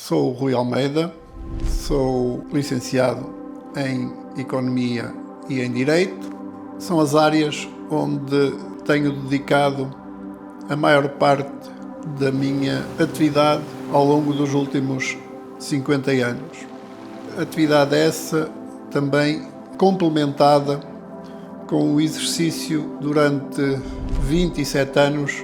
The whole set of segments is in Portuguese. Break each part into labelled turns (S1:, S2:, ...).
S1: Sou o Rui Almeida, sou licenciado em Economia e em Direito. São as áreas onde tenho dedicado a maior parte da minha atividade ao longo dos últimos 50 anos. Atividade essa também complementada com o exercício durante 27 anos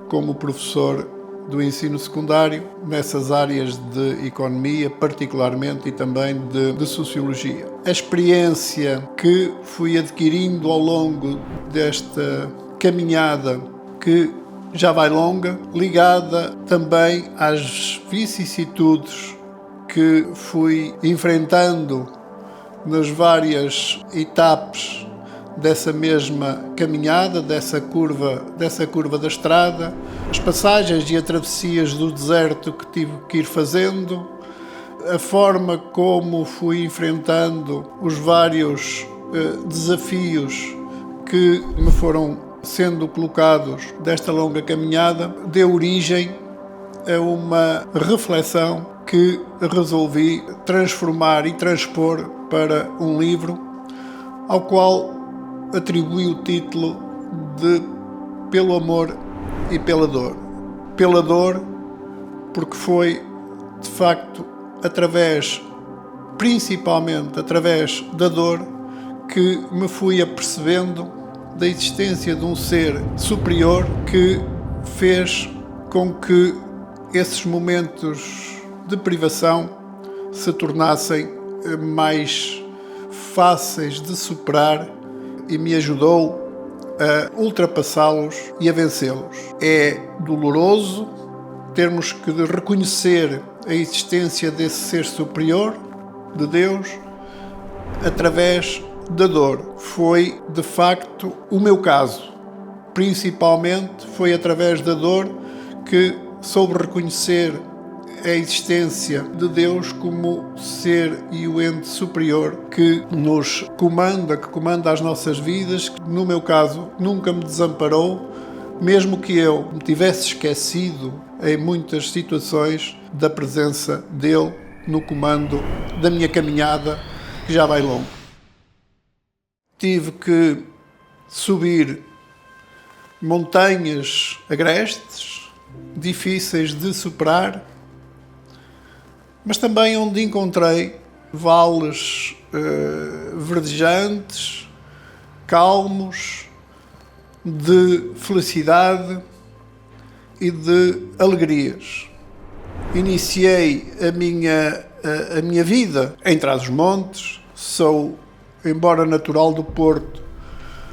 S1: como professor do ensino secundário, nessas áreas de economia, particularmente, e também de sociologia. A experiência que fui adquirindo ao longo desta caminhada, que já vai longa, ligada também às vicissitudes que fui enfrentando nas várias etapas dessa mesma caminhada, dessa curva da estrada, as passagens e as travessias do deserto que tive que ir fazendo, a forma como fui enfrentando os vários desafios que me foram sendo colocados desta longa caminhada, deu origem a uma reflexão que resolvi transformar e transpor para um livro, ao qual atribui o título de Pelo Amor e pela Dor. Pela dor, porque foi, de facto, principalmente através da dor, que me fui apercebendo da existência de um ser superior que fez com que esses momentos de privação se tornassem mais fáceis de superar e me ajudou a ultrapassá-los e a vencê-los. É doloroso termos que reconhecer a existência desse ser superior, de Deus, através da dor. Foi, de facto, o meu caso. Principalmente foi através da dor que soube reconhecer a existência de Deus como ser e o ente superior que nos comanda, que comanda as nossas vidas, que no meu caso nunca me desamparou, mesmo que eu me tivesse esquecido em muitas situações da presença dele no comando da minha caminhada, que já vai longo. Tive que subir montanhas agrestes, difíceis de superar, mas também onde encontrei vales verdejantes, calmos, de felicidade e de alegrias. Iniciei a minha vida em Trás-os-Montes. Sou, embora natural do Porto,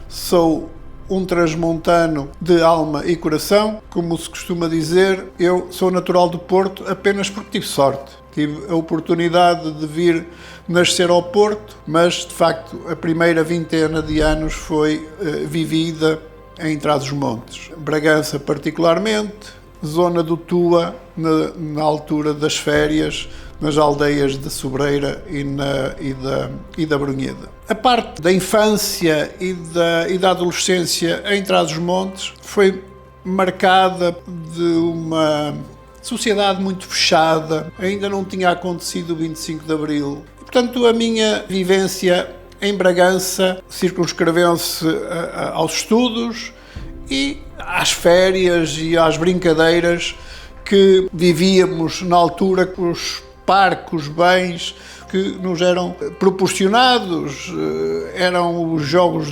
S1: sou um transmontano de alma e coração. Como se costuma dizer, eu sou natural do Porto apenas porque tive sorte. Tive a oportunidade de vir nascer ao Porto, mas, de facto, a primeira vintena de anos foi vivida em Trás-os-Montes. Bragança, particularmente, zona do Tua, na altura das férias, nas aldeias de Sobreira e da Brunheda. A parte da infância e da adolescência em Trás-os-Montes foi marcada de uma sociedade muito fechada. Ainda não tinha acontecido o 25 de Abril. E, portanto, a minha vivência em Bragança circunscreveu-se aos estudos e às férias e às brincadeiras que vivíamos na altura, com os parques, bens que nos eram proporcionados. Eram os jogos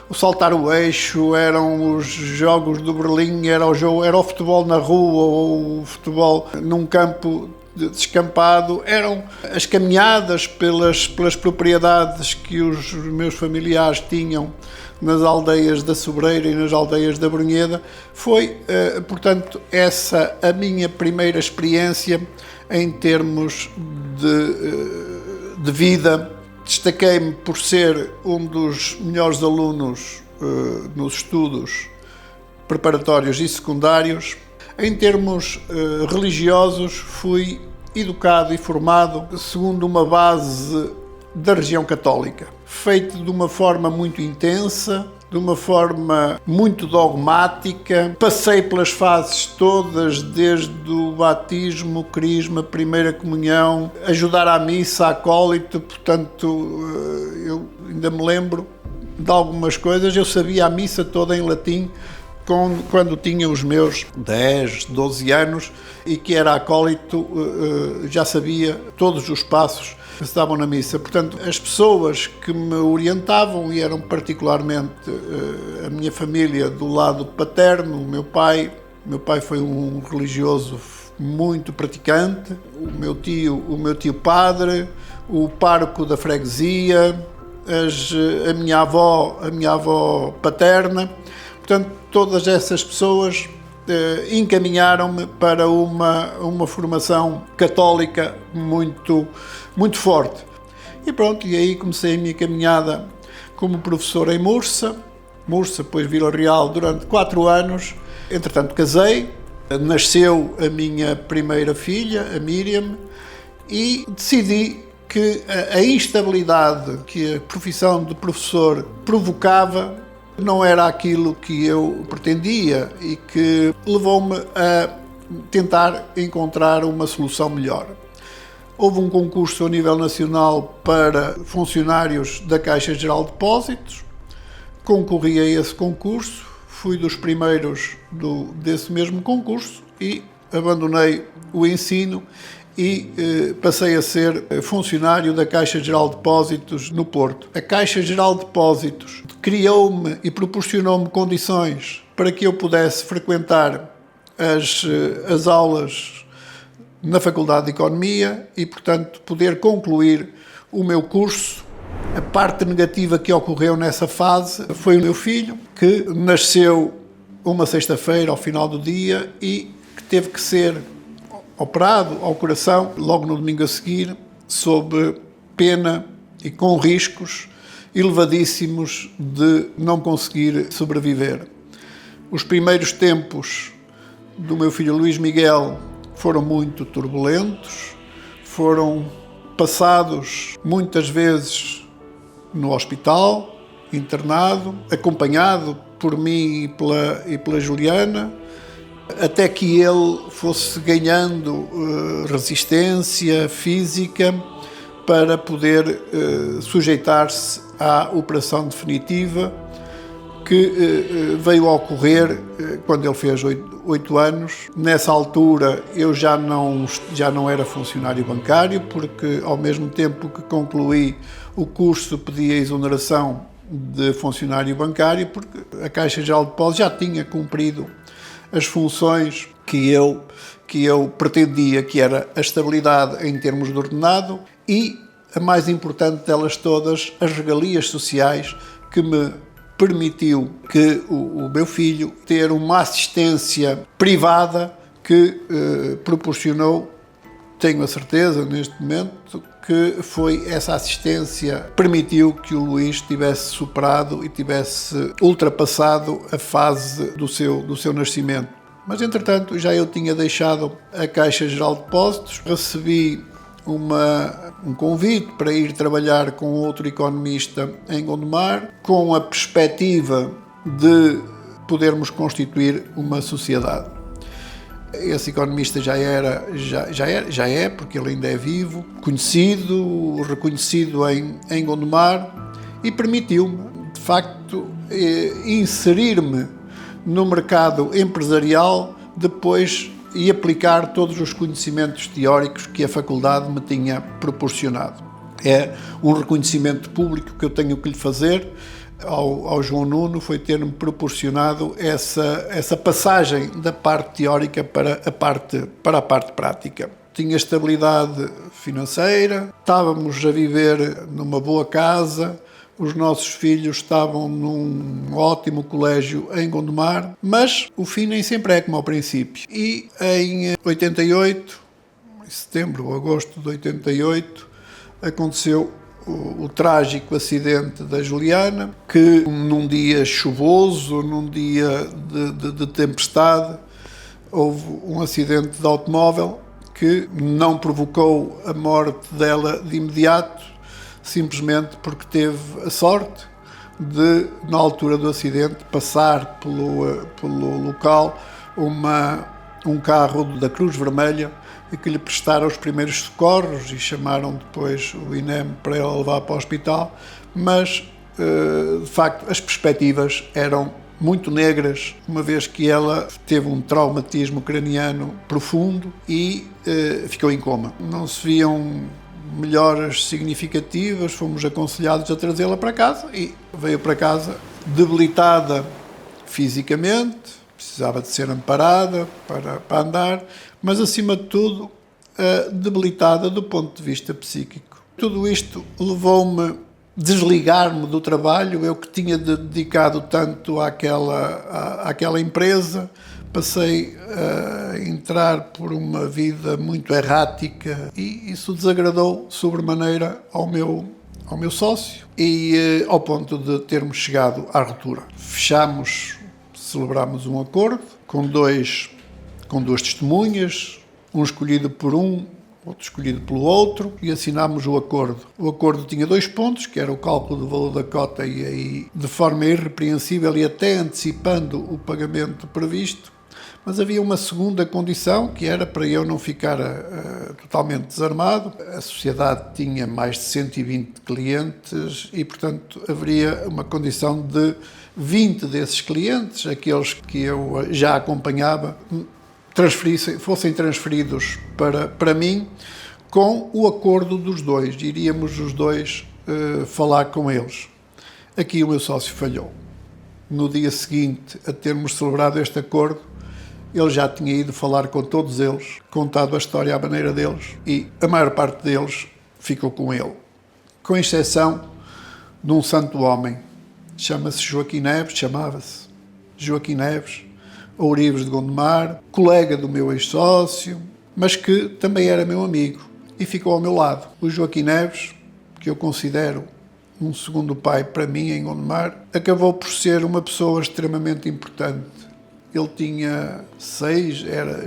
S1: o saltar o eixo, eram os jogos do Berlim, era o futebol na rua ou o futebol num campo descampado, eram as caminhadas pelas propriedades que os meus familiares tinham nas aldeias da Sobreira e nas aldeias da Brunheda. Foi, portanto, essa a minha primeira experiência em termos de vida. Destaquei-me por ser um dos melhores alunos nos estudos preparatórios e secundários. Em termos religiosos, fui educado e formado segundo uma base da religião católica, feito de uma forma muito intensa, de uma forma muito dogmática. Passei pelas fases todas, desde o batismo, o crisma, a primeira comunhão, ajudar à missa, acólito, portanto, eu ainda me lembro de algumas coisas. Eu sabia a missa toda em latim quando tinha os meus 10, 12 anos, e que era acólito, já sabia todos os passos que estavam na missa. Portanto, as pessoas que me orientavam, e eram particularmente a minha família do lado paterno, o meu pai foi um religioso muito praticante, o meu tio padre, o pároco da freguesia, a minha avó paterna. Portanto, todas essas pessoas encaminharam-me para uma formação católica muito, muito forte. E pronto, e aí comecei a minha caminhada como professor em Mursa, depois Vila Real, durante 4 anos. Entretanto, casei, nasceu a minha primeira filha, a Míriam, e decidi que a instabilidade que a profissão de professor provocava não era aquilo que eu pretendia, e que levou-me a tentar encontrar uma solução melhor. Houve um concurso a nível nacional para funcionários da Caixa Geral de Depósitos, concorri a esse concurso, fui dos primeiros desse mesmo concurso e abandonei o ensino e passei a ser funcionário da Caixa Geral de Depósitos no Porto. A Caixa Geral de Depósitos criou-me e proporcionou-me condições para que eu pudesse frequentar as aulas na Faculdade de Economia e, portanto, poder concluir o meu curso. A parte negativa que ocorreu nessa fase foi o meu filho, que nasceu uma sexta-feira ao final do dia e que teve que ser operado ao coração logo no domingo a seguir, sob pena e com riscos elevadíssimos de não conseguir sobreviver. Os primeiros tempos do meu filho Luís Miguel foram muito turbulentos, foram passados muitas vezes no hospital, internado, acompanhado por mim e pela Juliana, até que ele fosse ganhando resistência física para poder sujeitar-se à operação definitiva que veio a ocorrer quando ele fez 8 anos. Nessa altura eu já não era funcionário bancário, porque ao mesmo tempo que concluí o curso pedi a exoneração de funcionário bancário, porque a Caixa Geral de Depósitos já tinha cumprido as funções que eu pretendia, que era a estabilidade em termos de ordenado e, a mais importante delas todas, as regalias sociais que me permitiu que o meu filho ter uma assistência privada que proporcionou, tenho a certeza neste momento, que foi essa assistência que permitiu que o Luís tivesse superado e tivesse ultrapassado a fase do seu nascimento. Mas, entretanto, já eu tinha deixado a Caixa Geral de Depósitos, recebi um convite para ir trabalhar com outro economista em Gondomar, com a perspectiva de podermos constituir uma sociedade. Esse economista já é, porque ele ainda é vivo, conhecido, reconhecido em Gondomar, e permitiu-me, de facto, inserir-me no mercado empresarial depois e aplicar todos os conhecimentos teóricos que a faculdade me tinha proporcionado. É um reconhecimento público que eu tenho que lhe fazer ao João Nuno, foi ter-me proporcionado essa passagem da parte teórica para a parte prática. Tinha estabilidade financeira, estávamos a viver numa boa casa, os nossos filhos estavam num ótimo colégio em Gondomar, mas o fim nem sempre é como ao princípio. E em 88, em setembro ou agosto de 88, aconteceu o trágico acidente da Juliana, que num dia chuvoso, num dia de tempestade, houve um acidente de automóvel que não provocou a morte dela de imediato, simplesmente porque teve a sorte de, na altura do acidente, passar pelo local um carro da Cruz Vermelha e que lhe prestaram os primeiros socorros e chamaram depois o INEM para ela levar para o hospital, mas de facto as perspectivas eram muito negras, uma vez que ela teve um traumatismo craniano profundo e ficou em coma. Não se viam melhoras significativas, fomos aconselhados a trazê-la para casa e veio para casa debilitada fisicamente, precisava de ser amparada para andar, mas acima de tudo debilitada do ponto de vista psíquico. Tudo isto levou-me a desligar-me do trabalho, eu que tinha dedicado tanto àquela empresa, passei a entrar por uma vida muito errática e isso desagradou sobremaneira ao meu sócio e ao ponto de termos chegado à ruptura. Celebramos um acordo com duas testemunhas, um escolhido por um, outro escolhido pelo outro, e assinámos o acordo. O acordo tinha 2 pontos, que era o cálculo do valor da cota e aí, de forma irrepreensível e até antecipando o pagamento previsto, mas havia uma segunda condição, que era para eu não ficar totalmente desarmado. A sociedade tinha mais de 120 clientes e, portanto, haveria uma condição de 20 desses clientes, aqueles que eu já acompanhava, fossem transferidos para mim, com o acordo dos dois. Iríamos os dois falar com eles. Aqui o meu sócio falhou. No dia seguinte a termos celebrado este acordo, ele já tinha ido falar com todos eles, contado a história à maneira deles, e a maior parte deles ficou com ele. Com exceção de um santo homem, chamava-se Joaquim Neves, Ourives de Gondomar, colega do meu ex-sócio, mas que também era meu amigo e ficou ao meu lado. O Joaquim Neves, que eu considero um segundo pai para mim em Gondomar, acabou por ser uma pessoa extremamente importante. Ele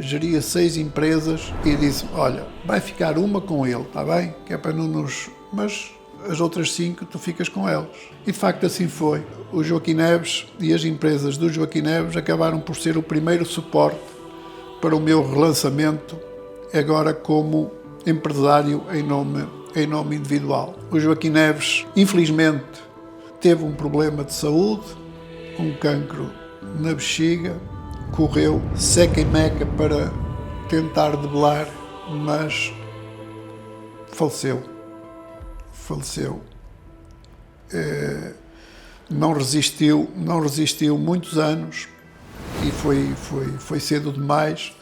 S1: geria 6 empresas e disse: olha, vai ficar uma com ele, está bem? Que é para não nos... Mas as outras 5 tu ficas com elas. E de facto assim foi. O Joaquim Neves e as empresas do Joaquim Neves acabaram por ser o primeiro suporte para o meu relançamento, agora como empresário em nome individual. O Joaquim Neves, infelizmente, teve um problema de saúde, um cancro na bexiga, correu seca e meca para tentar debelar, mas faleceu. Não resistiu muitos anos e foi cedo demais,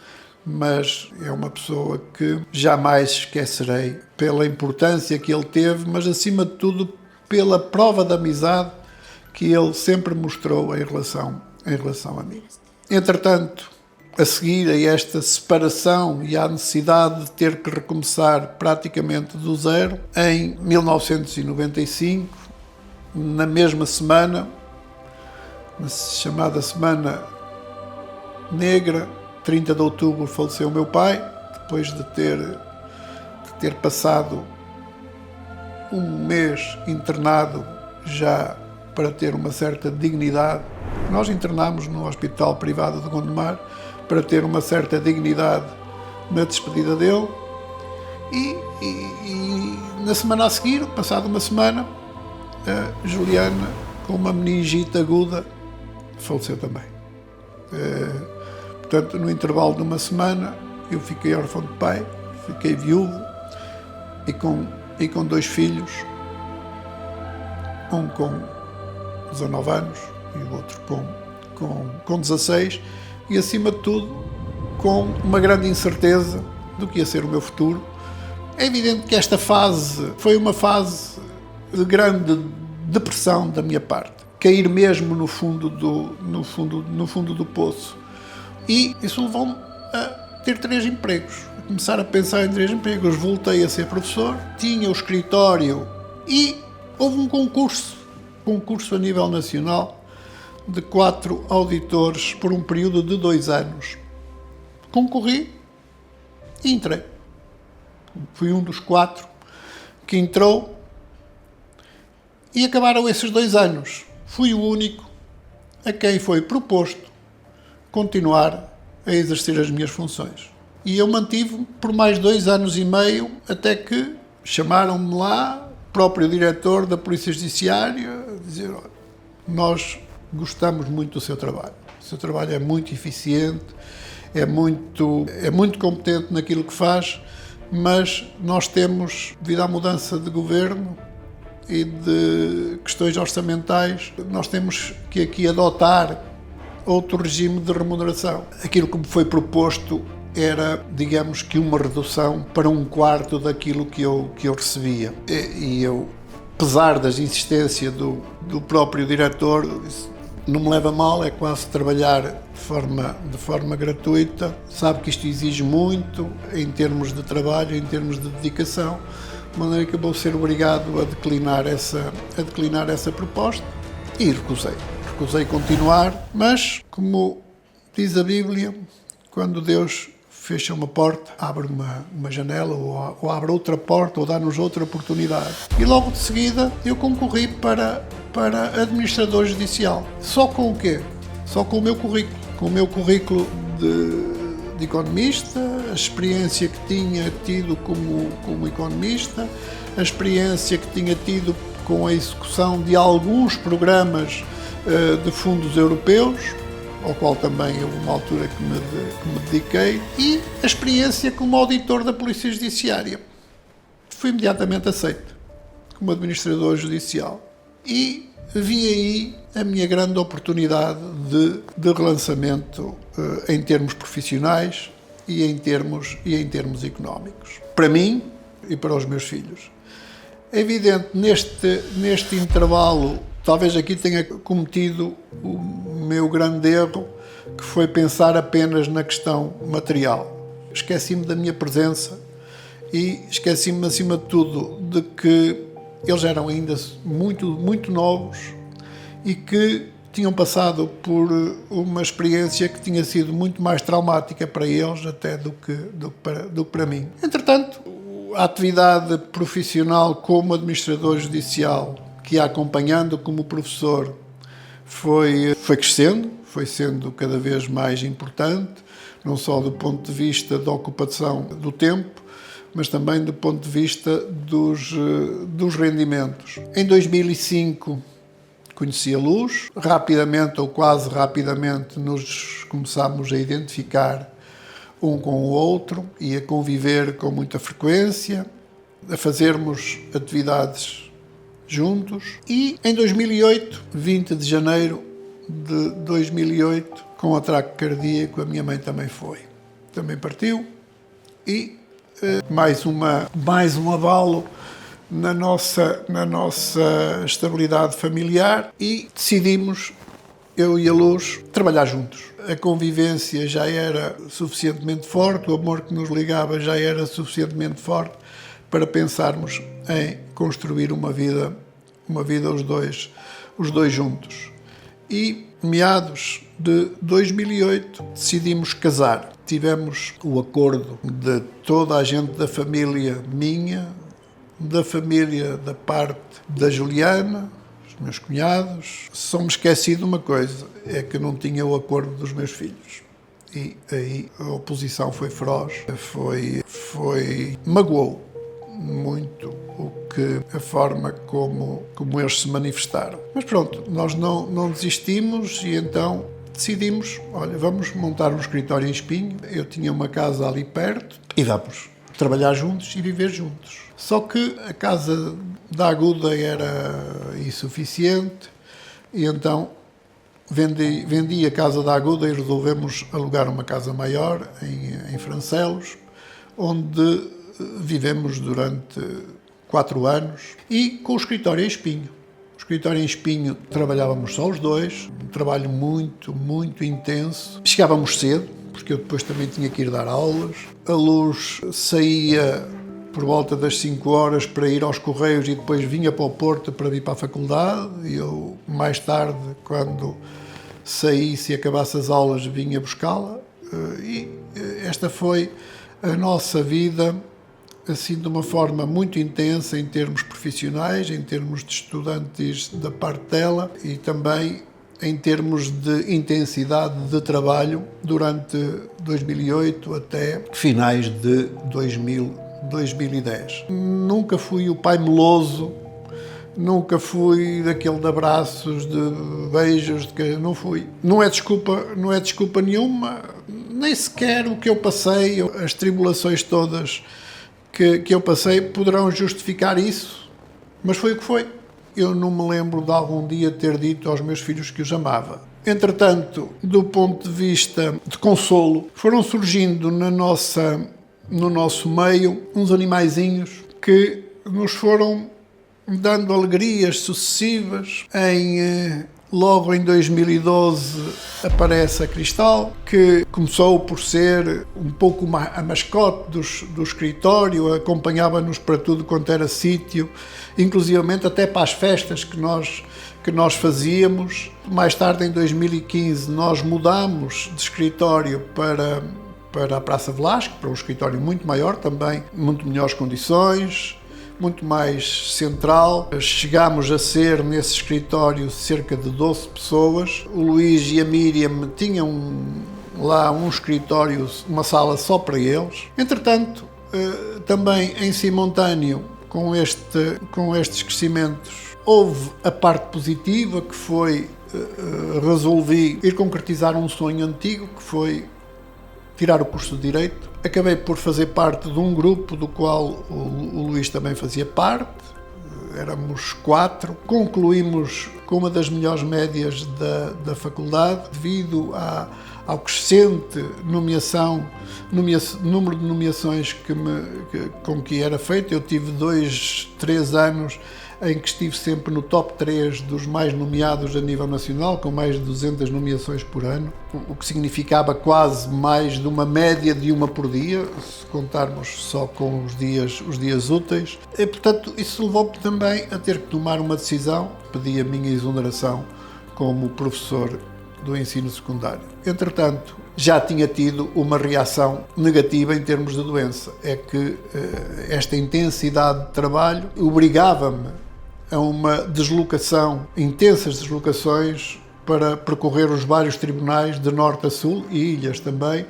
S1: mas é uma pessoa que jamais esquecerei pela importância que ele teve, mas acima de tudo pela prova de amizade que ele sempre mostrou em relação a mim. Entretanto, a seguir a esta separação e à necessidade de ter que recomeçar praticamente do zero, em 1995, na mesma semana, na chamada Semana Negra, 30 de outubro, faleceu o meu pai, depois de ter passado um mês internado já para ter uma certa dignidade. Nós internámos no Hospital Privado de Gondomar para ter uma certa dignidade na despedida dele e na semana a seguir, passada uma semana, a Juliana, com uma meningite aguda, faleceu também. Portanto, no intervalo de uma semana, eu fiquei órfão de pai, fiquei viúvo e com 2 filhos, um com 19 anos e o outro com 16, e acima de tudo com uma grande incerteza do que ia ser o meu futuro. É evidente que esta fase foi uma fase de grande depressão da minha parte, cair mesmo no fundo do poço, e isso levou-me a ter 3 empregos, a começar a pensar em 3 empregos. Voltei a ser professor, tinha o escritório e houve um concurso a nível nacional de 4 auditores por um período de 2 anos. Concorri e entrei. Fui um dos 4 que entrou e acabaram esses 2 anos. fui o único a quem foi proposto continuar a exercer as minhas funções. E eu mantive-me por mais 2 anos e meio, até que chamaram-me lá, o próprio diretor da Polícia Judiciária, a dizer: olha, nós gostamos muito do seu trabalho. O seu trabalho é muito eficiente, é muito competente naquilo que faz, mas nós temos, devido à mudança de governo e de questões orçamentais, nós temos que aqui adotar outro regime de remuneração. Aquilo que me foi proposto era, digamos que, uma redução para 1/4 daquilo que eu recebia. E eu, apesar das insistências do próprio diretor, disse: não me leva a mal, é quase trabalhar de forma gratuita, sabe que isto exige muito em termos de trabalho, em termos de dedicação, de maneira que eu vou ser obrigado a declinar essa proposta, e recusei continuar, mas, como diz a Bíblia, quando Deus fecha uma porta, abre uma janela, ou abre outra porta, ou dá-nos outra oportunidade. E logo de seguida eu concorri para administrador judicial. Só com o quê? Só com o meu currículo. Com o meu currículo de economista, a experiência que tinha tido como economista, a experiência que tinha tido com a execução de alguns programas de fundos europeus, ao qual também houve uma altura que me dediquei, e a experiência como auditor da Polícia Judiciária. Fui imediatamente aceito como administrador judicial e vi aí a minha grande oportunidade de relançamento em termos profissionais e em termos económicos, para mim e para os meus filhos. É evidente, neste intervalo, talvez aqui tenha cometido o meu grande erro, que foi pensar apenas na questão material. Esqueci-me da minha presença e esqueci-me, acima de tudo, de que eles eram ainda muito, muito novos e que tinham passado por uma experiência que tinha sido muito mais traumática para eles até do que para mim. Entretanto, a atividade profissional como administrador judicial, que ia acompanhando como professor, foi crescendo, foi sendo cada vez mais importante, não só do ponto de vista da ocupação do tempo, mas também do ponto de vista dos rendimentos. Em 2005 conheci a luz, rapidamente ou quase rapidamente nos começámos a identificar um com o outro e a conviver com muita frequência, a fazermos atividades juntos, e em 2008, 20 de janeiro de 2008, com ataque cardíaco, a minha mãe também partiu, e mais um abalo na nossa estabilidade familiar, e decidimos, eu e a Luz, trabalhar juntos. A convivência já era suficientemente forte, o amor que nos ligava já era suficientemente forte para pensarmos em construir uma vida os dois juntos. E, meados de 2008, decidimos casar. Tivemos o acordo de toda a gente da família minha, da família da parte da Juliana, os meus cunhados. Só me esqueci de uma coisa, é que não tinha o acordo dos meus filhos. E aí a oposição foi feroz, magoou muito a forma como eles se manifestaram. Mas pronto, nós não desistimos e então decidimos, olha, vamos montar um escritório em Espinho. Eu tinha uma casa ali perto e vamos trabalhar juntos e viver juntos. Só que a casa da Aguda era insuficiente e então vendi a casa da Aguda e resolvemos alugar uma casa maior em Francelos, onde vivemos durante 4 anos, e com o escritório em Espinho. O escritório em Espinho trabalhávamos só os dois, um trabalho muito, muito intenso. Chegávamos cedo, porque eu depois também tinha que ir dar aulas. A Luz saía por volta das 5 horas para ir aos Correios e depois vinha para o Porto para vir para a faculdade. E eu, mais tarde, quando saísse e acabasse as aulas, vinha buscá-la. E esta foi a nossa vida assim de uma forma muito intensa em termos profissionais, em termos de estudantes da parte dela e também em termos de intensidade de trabalho durante 2008 até finais de 2010. Nunca fui o pai meloso, nunca fui daquele de abraços, de beijos, não fui. Não é desculpa nenhuma, nem sequer o que eu passei, as tribulações todas que eu passei poderão justificar isso, mas foi o que foi. Eu não me lembro de algum dia ter dito aos meus filhos que os amava. Entretanto, do ponto de vista de consolo, foram surgindo no nosso meio uns animaizinhos que nos foram dando alegrias sucessivas. Logo em 2012 aparece a Cristal, que começou por ser um pouco a mascote do escritório, acompanhava-nos para tudo quanto era sítio, inclusivamente até para as festas que nós fazíamos. Mais tarde, em 2015, nós mudámos de escritório para a Praça Velasco, para um escritório muito maior também, muito melhores condições, muito mais central. Chegámos a ser, nesse escritório, cerca de 12 pessoas. O Luís e a Míriam tinham lá um escritório, uma sala só para eles. Entretanto, também em simultâneo com estes crescimentos, houve a parte positiva, que foi resolvi ir concretizar um sonho antigo, que foi tirar o curso de Direito. Acabei por fazer parte de um grupo do qual o Luís também fazia parte, éramos 4. Concluímos com uma das melhores médias da faculdade, devido ao crescente número de nomeações com que era feito. Eu tive 3 anos em que estive sempre no top 3 dos mais nomeados a nível nacional, com mais de 200 nomeações por ano, o que significava quase mais de uma média de uma por dia, se contarmos só com os dias úteis. E, portanto, isso levou-me também a ter que tomar uma decisão. Pedi a minha exoneração como professor do ensino secundário. Entretanto, já tinha tido uma reação negativa em termos de doença. É que esta intensidade de trabalho obrigava-me a uma deslocação, intensas deslocações, para percorrer os vários tribunais de norte a sul e ilhas também,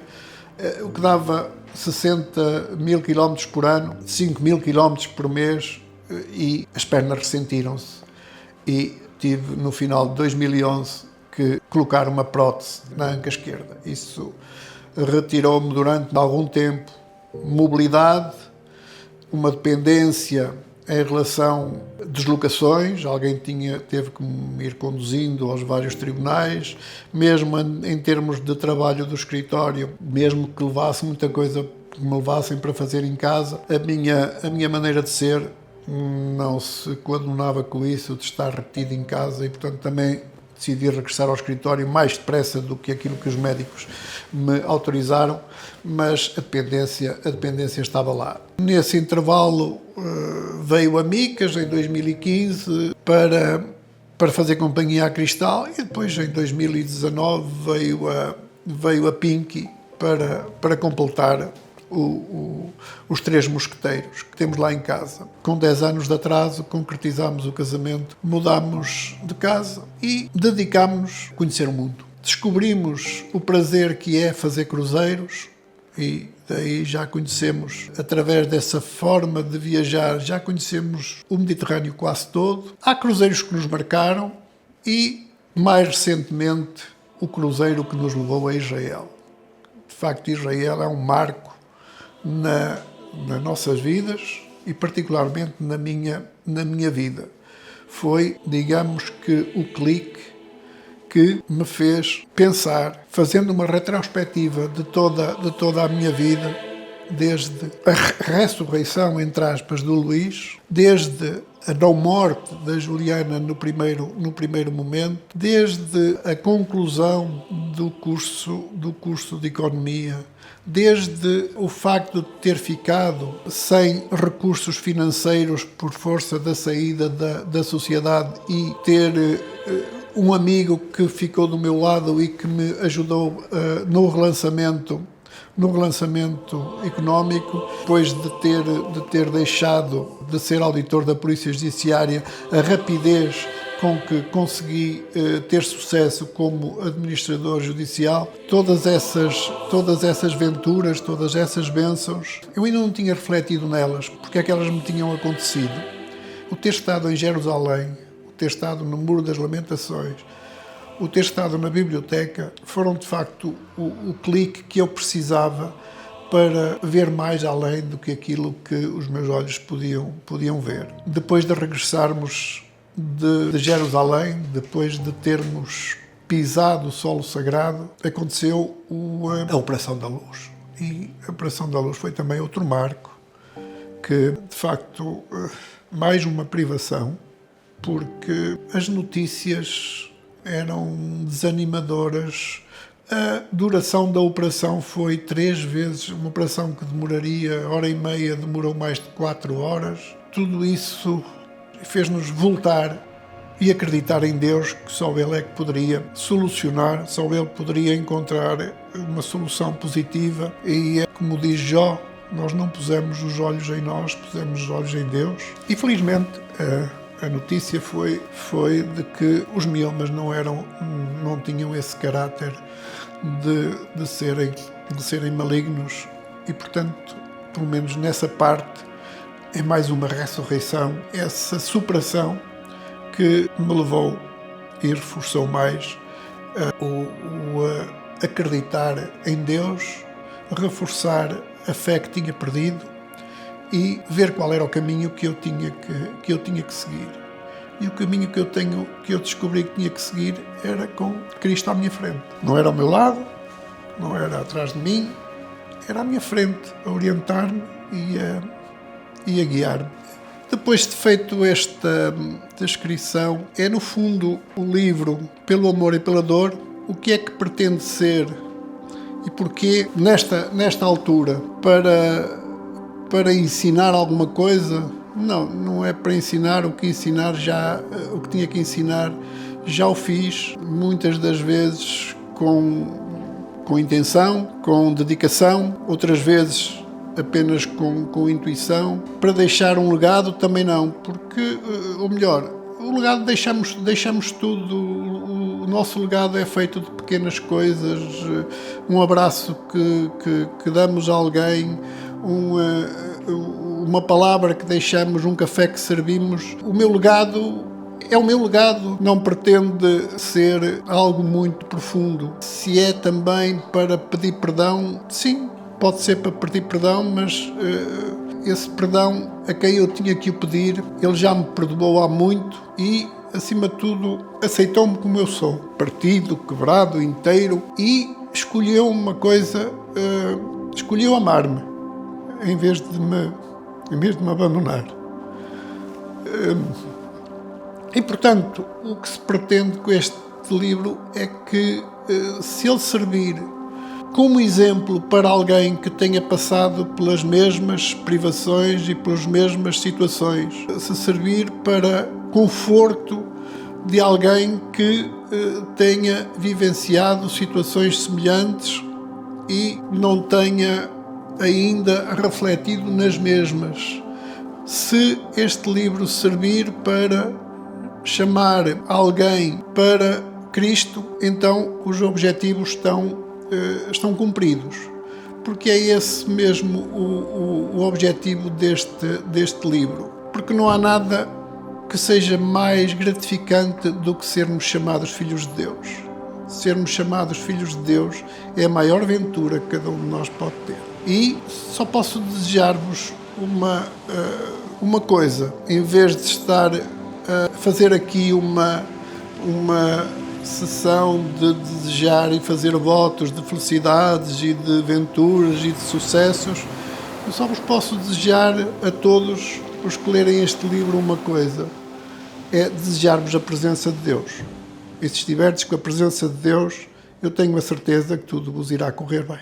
S1: o que dava 60.000 km por ano, 5.000 km por mês, e as pernas ressentiram-se. E tive, no final de 2011, que colocar uma prótese na anca esquerda. Isso retirou-me durante algum tempo mobilidade, uma dependência em relação a deslocações. Alguém teve que me ir conduzindo aos vários tribunais, mesmo em termos de trabalho do escritório, mesmo que levasse muita coisa que me levassem para fazer em casa, a minha maneira de ser não se coadunava com isso, de estar retido em casa, e portanto também decidi regressar ao escritório mais depressa do que aquilo que os médicos me autorizaram, mas a dependência estava lá. Nesse intervalo veio a Micas, em 2015, para fazer companhia à Cristal, e depois em 2019 veio a Pinky para completar os 3 mosqueteiros que temos lá em casa. Com 10 anos de atraso, concretizámos o casamento, mudámos de casa e dedicámos-nos a conhecer o mundo. Descobrimos o prazer que é fazer cruzeiros, e daí já conhecemos, através dessa forma de viajar, já conhecemos o Mediterrâneo quase todo. Há cruzeiros que nos marcaram e, mais recentemente, o cruzeiro que nos levou a Israel. De facto, Israel é um marco nas nossas vidas e particularmente na minha vida. Foi, digamos que, o clique que me fez pensar, fazendo uma retrospectiva de toda a minha vida, desde a ressurreição, entre aspas, do Luís, desde a não morte da Juliana no primeiro momento, desde a conclusão do curso de Economia, desde o facto de ter ficado sem recursos financeiros por força da saída da sociedade e ter um amigo que ficou do meu lado e que me ajudou no relançamento no relançamento económico, depois de ter deixado de ser auditor da Polícia Judiciária, a rapidez com que consegui ter sucesso como administrador judicial, todas essas venturas, todas essas bênçãos, eu ainda não tinha refletido nelas, porque é que elas me tinham acontecido. O ter estado em Jerusalém, o ter estado no Muro das Lamentações, o ter estado na biblioteca, foram de facto o clique que eu precisava para ver mais além do que aquilo que os meus olhos podiam ver. Depois de regressarmos de Jerusalém, depois de termos pisado o solo sagrado, aconteceu a Operação da Luz. E a Operação da Luz foi também outro marco, que de facto mais uma privação, porque as notícias eram desanimadoras. A duração da operação foi 3 vezes, uma operação que demoraria 1h30, demorou mais de 4 horas. Tudo isso fez-nos voltar e acreditar em Deus, que só Ele é que poderia solucionar, só Ele poderia encontrar uma solução positiva. E, como diz Jó, nós não pusemos os olhos em nós, pusemos os olhos em Deus. E felizmente a notícia foi de que os miomas não tinham esse caráter de serem malignos e, portanto, pelo menos nessa parte, é mais uma ressurreição, essa superação que me levou e reforçou mais a acreditar em Deus, a reforçar a fé que tinha perdido e ver qual era o caminho que eu tinha que seguir. E o caminho que eu descobri que tinha que seguir era com Cristo à minha frente. Não era ao meu lado, não era atrás de mim, era à minha frente, a orientar-me e a guiar-me. Depois de feito esta descrição, é no fundo o livro Pelo Amor e pela Dor, o que é que pretende ser e porquê nesta altura, para ensinar alguma coisa? Não é para ensinar. O que tinha que ensinar já o fiz, muitas das vezes com intenção, com dedicação, outras vezes apenas com intuição. Para deixar um legado também não, porque, ou melhor, o legado deixamos tudo. O nosso legado é feito de pequenas coisas, um abraço que damos a alguém, uma palavra que deixamos, um café que servimos. O meu legado é o meu legado, não pretende ser algo muito profundo. Se é também para pedir perdão, sim, pode ser para pedir perdão, mas esse perdão a quem eu tinha que o pedir, ele já me perdoou há muito e, acima de tudo, aceitou-me como eu sou, partido, quebrado, inteiro, e escolheu uma coisa, escolheu amar-me, em vez de me abandonar. E, portanto, o que se pretende com este livro é que, se ele servir como exemplo para alguém que tenha passado pelas mesmas privações e pelas mesmas situações, se servir para conforto de alguém que tenha vivenciado situações semelhantes e não tenha ainda refletido nas mesmas. Se este livro servir para chamar alguém para Cristo, então os objetivos estão cumpridos, porque é esse mesmo o objetivo deste livro, porque não há nada que seja mais gratificante do que sermos chamados filhos de Deus. Sermos chamados filhos de Deus é a maior ventura que cada um de nós pode ter. E só posso desejar-vos uma coisa, em vez de estar a fazer aqui uma sessão de desejar e fazer votos de felicidades e de venturas e de sucessos, eu só vos posso desejar a todos os que lerem este livro uma coisa, é desejar-vos a presença de Deus. E se estiverdes com a presença de Deus, eu tenho a certeza que tudo vos irá correr bem.